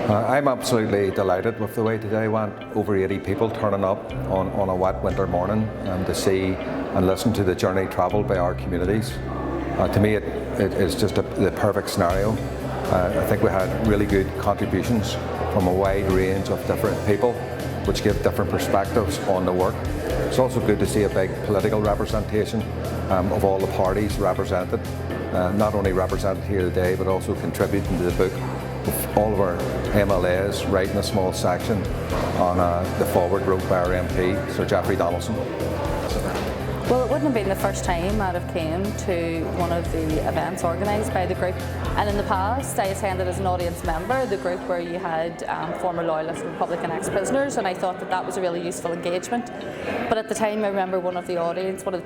I'm absolutely delighted with the way today went. Over 80 people turning up on a wet winter morning to see and listen to the journey travelled by our communities. To me, it is just the perfect scenario. I think we had really good contributions from a wide range of different people, which give different perspectives on the work. It's also good to see a big political representation of all the parties represented, not only represented here today, but also contributing to the book. All of our MLAs writing a small section on the forward wrote by our MP, Sir Jeffrey Donaldson. Well, it wouldn't have been the first time I'd have came to one of the events organised by the group, and in the past I attended as an audience member the group where you had former Loyalist Republican ex-prisoners, and I thought that was a really useful engagement. But at the time I remember one of the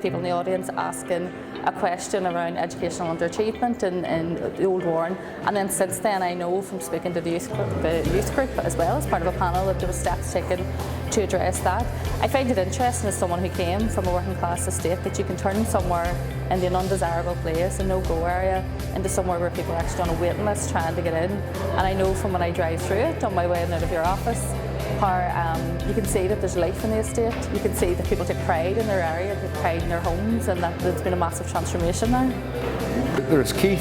people in the audience asking a question around educational underachievement in the Old Warren, and then since then I know from speaking to the youth group as well as part of a panel that there were steps taken to address that. I find it interesting as someone who came from a working class estate that you can turn somewhere in the undesirable place, a no-go area, into somewhere where people are actually on a waiting list trying to get in. And I know from when I drive through it on my way in and out of your office how you can see that there's life in the estate. You can see that people take pride in their area, take pride in their homes, and that there's been a massive transformation there. There's key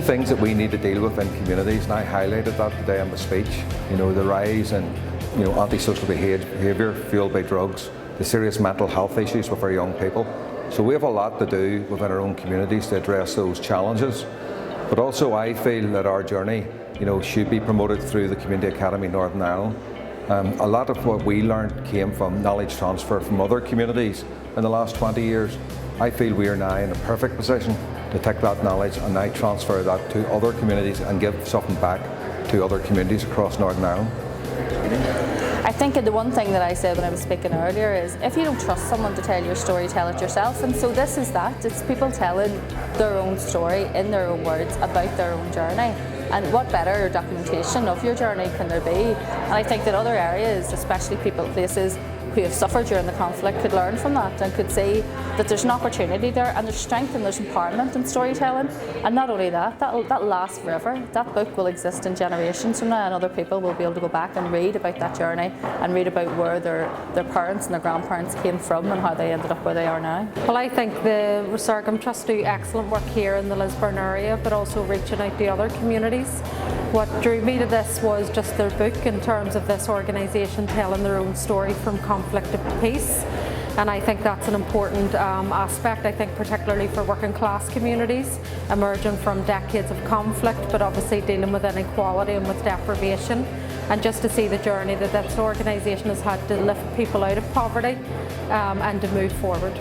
things that we need to deal with in communities, and I highlighted that today in the speech. You know, the rise in antisocial behaviour fueled by drugs, the serious mental health issues with our young people. So we have a lot to do within our own communities to address those challenges. But also I feel that our journey, should be promoted through the Community Academy Northern Ireland. A lot of what we learned came from knowledge transfer from other communities in the last 20 years. I feel we are now in a perfect position to take that knowledge and now transfer that to other communities and give something back to other communities across Northern Ireland. I think the one thing that I said when I was speaking earlier is if you don't trust someone to tell your story, tell it yourself. And so this is that. It's people telling their own story in their own words about their own journey. And what better documentation of your journey can there be? And I think that other areas, especially places who have suffered during the conflict, could learn from that and could see that there's an opportunity there and there's strength and there's empowerment in storytelling. And not only that'll last forever. That book will exist in generations from now, and other people will be able to go back and read about that journey and read about where their parents and their grandparents came from and how they ended up where they are now. Well, I think the Resurgam Trust do excellent work here in the Lisburn area, but also reaching out to other communities. What drew me to this was just their book in terms of this organisation telling their own story from conflict to peace. And I think that's an important aspect, I think particularly for working class communities, emerging from decades of conflict, but obviously dealing with inequality and with deprivation. And just to see the journey that this organisation has had to lift people out of poverty and to move forward.